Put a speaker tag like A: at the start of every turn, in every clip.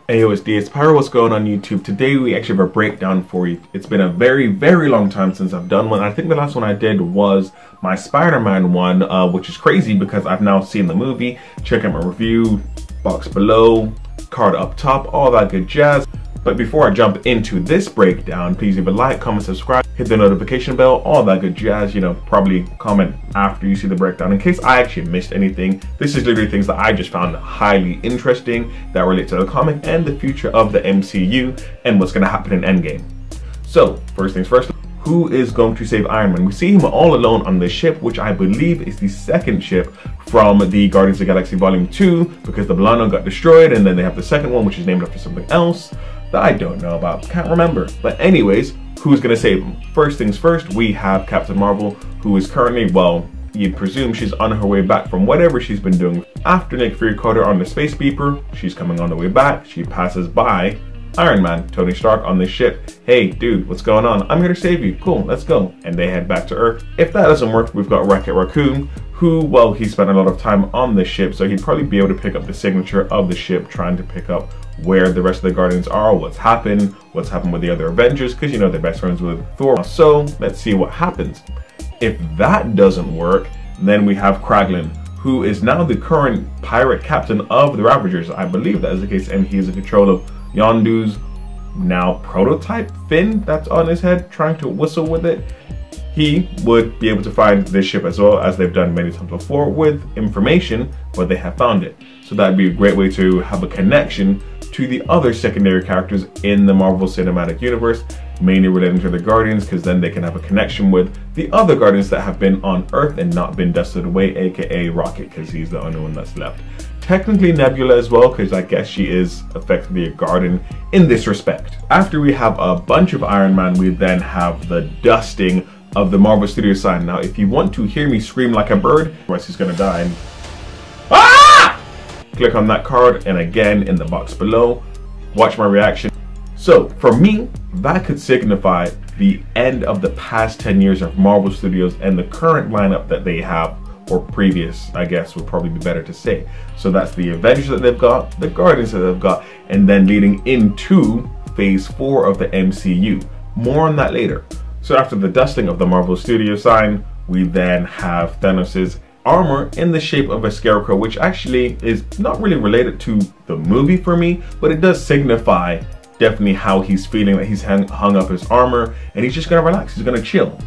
A: Hey yo, it's Pyro, what's going on YouTube? Today we actually have a breakdown for you. It's been a very long time since I've done one. I think the last one I did was my Spider-Man one, which is crazy because I've now seen the movie. Check out my review, box below, card up top, all that good jazz. But before I jump into this breakdown, please leave a like, comment, subscribe, hit the notification bell, all that good jazz. You know, probably comment after you see the breakdown in case I actually missed anything. This is literally things that I just found highly interesting that relate to the comic and the future of the MCU and what's going to happen in Endgame. So, first things first, who is going to save Iron Man? We see him all alone on this ship, which I believe is the second ship from the Guardians of the Galaxy Volume 2, because the Milano got destroyed, and then they have the second one, which is named after something else that I don't know about, can't remember. But anyways, who's gonna save him? First things first, we have Captain Marvel, who is currently, well, you'd presume she's on her way back from whatever she's been doing. After Nick Fury caught her on the space beeper, she's coming on the way back. She passes by Iron Man, Tony Stark, on this ship. Hey, dude, what's going on? I'm here to save you. Cool, let's go. And they head back to Earth. If that doesn't work, we've got Rocket Raccoon, who, well, he spent a lot of time on the ship, so he'd probably be able to pick up the signature of the ship, trying to pick up where the rest of the Guardians are, what's happened with the other Avengers, because, you know, they're best friends with Thor. So let's see what happens. If that doesn't work, then we have Kraglin, who is now the current pirate captain of the Ravagers. I believe that is the case, and he is in control of Yondu's now prototype fin that's on his head, trying to whistle with it. He would be able to find this ship as well, as they've done many times before with information, but they have found it. So that'd be a great way to have a connection to the other secondary characters in the Marvel Cinematic Universe, mainly relating to the Guardians, because then they can have a connection with the other Guardians that have been on Earth and not been dusted away, aka Rocket, because he's the only one that's left. Technically Nebula as well, because I guess she is effectively a Guardian in this respect. After we have a bunch of Iron Man, we then have the dusting of the Marvel Studios sign. Now, if you want to hear me scream like a bird, otherwise he's gonna die, and click on that card, and again in the box below, watch my reaction. So for me, that could signify the end of the past 10 years of Marvel Studios and the current lineup that they have, or previous, I guess would probably be better to say. So that's the Avengers that they've got, the Guardians that they've got, and then leading into phase 4 of the MCU. More on that later. So after the dusting of the Marvel Studios sign, we then have Thanos's armor in the shape of a scarecrow, which actually is not really related to the movie for me, but it does signify definitely how he's feeling, that he's hung up his armor and he's just gonna relax, he's gonna chill.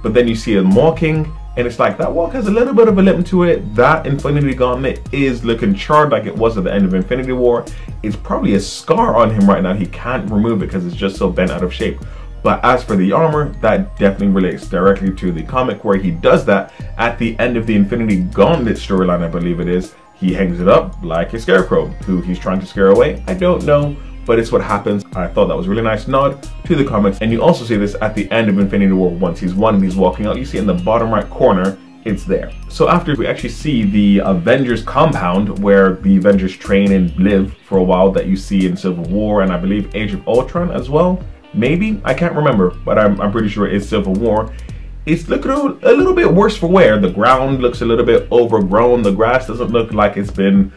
A: But then you see him walking, and it's like that walk has a little bit of a limp to it. That Infinity Gauntlet is looking charred like it was at the end of Infinity War. It's probably a scar on him right now. He can't remove it because it's just so bent out of shape. But as for the armor, that definitely relates directly to the comic, where he does that at the end of the Infinity Gauntlet storyline, I believe it is. He hangs it up like a scarecrow, who he's trying to scare away. I don't know, but it's what happens. I thought that was a really nice nod to the comics. And you also see this at the end of Infinity War. Once he's won and he's walking out, you see in the bottom right corner, it's there. So after we actually see the Avengers compound, where the Avengers train and live for a while, that you see in Civil War and I believe Age of Ultron as well. Maybe, I can't remember, but I'm pretty sure it's Civil War. It's looking a little bit worse for wear. The ground looks a little bit overgrown. The grass doesn't look like it's been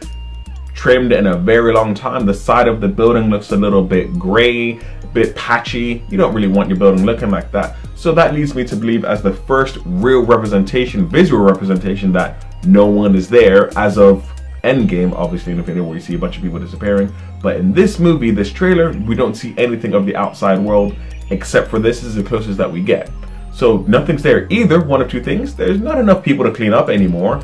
A: trimmed in a very long time. The side of the building looks a little bit gray, a bit patchy. You don't really want your building looking like that. So that leads me to believe, as the first real representation, visual representation, that no one is there as of Endgame. Obviously in the video where you see a bunch of people disappearing, but in this movie, this trailer, we don't see anything of the outside world, except for this is the closest that we get. So nothing's there. Either one of two things: there's not enough people to clean up anymore,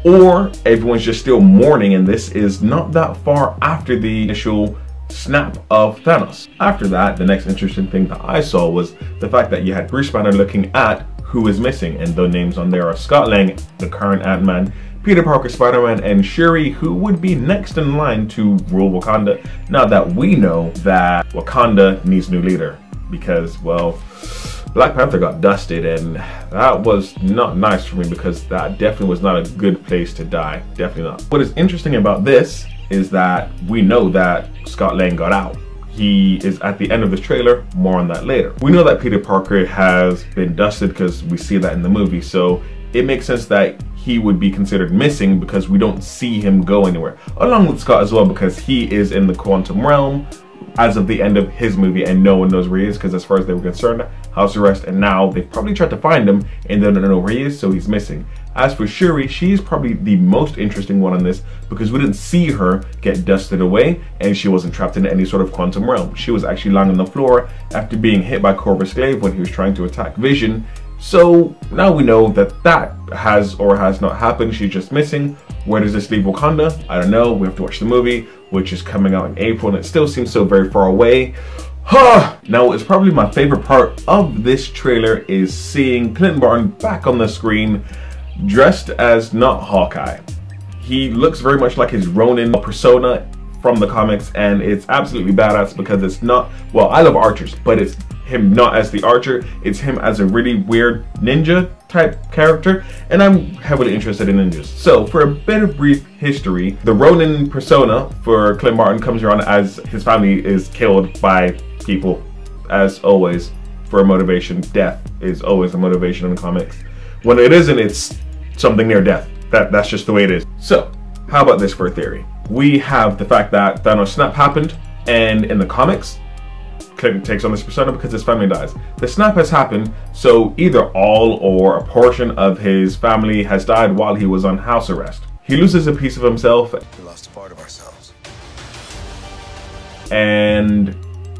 A: or everyone's just still mourning, and this is not that far after the initial snap of Thanos. After that, the next interesting thing that I saw was the fact that you had Bruce Banner looking at who is missing, and the names on there are Scott Lang, the current Ant-Man, Peter Parker, Spider-Man, and Shuri, who would be next in line to rule Wakanda, now that we know that Wakanda needs a new leader, because, well, Black Panther got dusted, and that was not nice for me, because that definitely was not a good place to die. Definitely not. What is interesting about this is that we know that Scott Lang got out. He is at the end of this trailer. More on that later. We know that Peter Parker has been dusted because we see that in the movie, so it makes sense that he would be considered missing because we don't see him go anywhere. Along with Scott as well, because he is in the quantum realm as of the end of his movie and no one knows where he is, because as far as they were concerned, house arrest, and now they've probably tried to find him and they don't know where he is, so he's missing. As for Shuri, she's probably the most interesting one on this because we didn't see her get dusted away and she wasn't trapped in any sort of quantum realm. She was actually lying on the floor after being hit by Corvus Glaive when he was trying to attack Vision. So now we know that that has or has not happened. She's just missing. Where does this leave Wakanda? I don't know. We have to watch the movie, which is coming out in April, and it still seems so very far away. Now, it's probably my favorite part of this trailer is seeing Clint Barton back on the screen, dressed as not Hawkeye. He looks very much like his Ronin persona from the comics, and it's absolutely badass because it's not, well, I love archers, but it's him not as the archer, it's him as a really weird ninja type character, and I'm heavily interested in ninjas. So for a bit of brief history, the Ronin persona for Clint Barton comes around as his family is killed by people, as always, for a motivation. Death is always a motivation in the comics. When it isn't, it's something near death. That's just the way it is. So how about this for a theory? We have the fact that Thanos' snap happened, and in the comics, Clint takes on this persona because his family dies. The snap has happened, so either all or a portion of his family has died while he was on house arrest. He loses a piece of himself.
B: We lost a part of ourselves.
A: And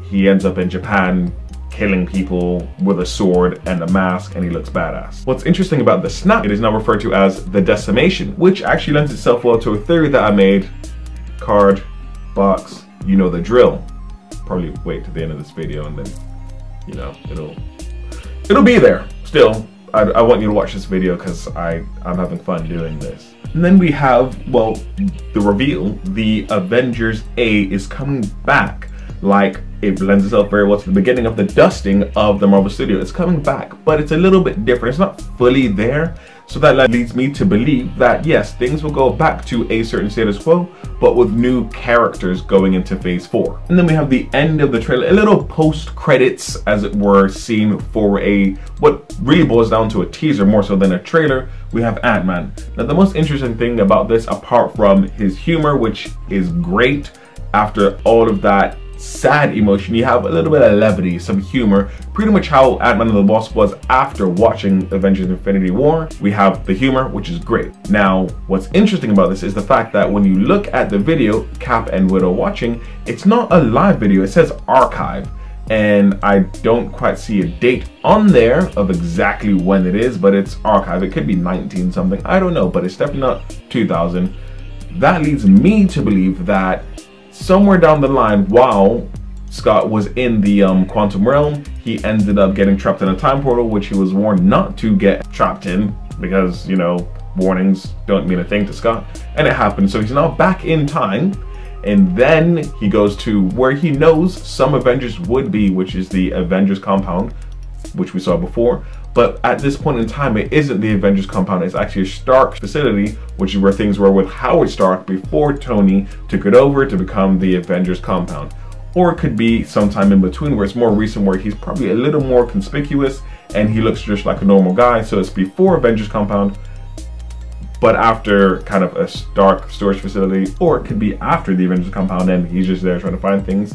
A: he ends up in Japan killing people with a sword and a mask, and he looks badass. What's interesting about the snap, it is now referred to as the decimation, which actually lends itself well to a theory that I made. Card, box, you know the drill. Probably wait to the end of this video and then, you know, it'll be there. Still, I want you to watch this video because I'm having fun doing this. And then we have, well, the reveal, the Avengers A is coming back. Like, it lends itself very well to the beginning of the dusting of the Marvel Studio. It's coming back, but it's a little bit different. It's not fully there. So that leads me to believe that yes, things will go back to a certain status quo, but with new characters going into phase 4. And then we have the end of the trailer, a little post credits, as it were, scene for what really boils down to a teaser more so than a trailer. We have Ant-Man. Now the most interesting thing about this, apart from his humor, which is great, after all of that sad emotion, you have a little bit of levity, some humor, pretty much how Ant-Man and the Wasp was after watching Avengers Infinity War. We have the humor, which is great. Now, what's interesting about this is the fact that when you look at the video, Cap and Widow watching, it's not a live video, it says archive. And I don't quite see a date on there of exactly when it is, but it's archive. It could be 19 something, I don't know, but it's definitely not 2000. That leads me to believe that somewhere down the line, while Scott was in the quantum realm, he ended up getting trapped in a time portal, which he was warned not to get trapped in because, you know, warnings don't mean a thing to Scott. And it happened. So he's now back in time. And then he goes to where he knows some Avengers would be, which is the Avengers compound, which we saw before. But at this point in time, it isn't the Avengers compound, it's actually a Stark facility, which is where things were with Howard Stark before Tony took it over to become the Avengers compound. Or it could be sometime in between where it's more recent, where he's probably a little more conspicuous and he looks just like a normal guy. So it's before Avengers compound, but after kind of a Stark storage facility, or it could be after the Avengers compound and he's just there trying to find things.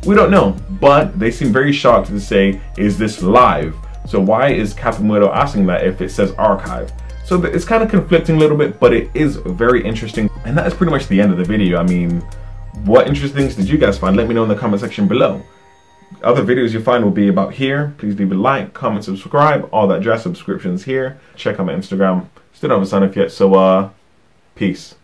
A: We don't know, but they seem very shocked to say, is this live? So why is Captain Widow asking that if it says archive? So it's kind of conflicting a little bit, but it is very interesting. And that is pretty much the end of the video. I mean, what interesting things did you guys find? Let me know in the comment section below. Other videos you find will be about here. Please leave a like, comment, subscribe, all that jazz. Subscriptions here. Check out my Instagram. Still don't have a sign off yet, so peace.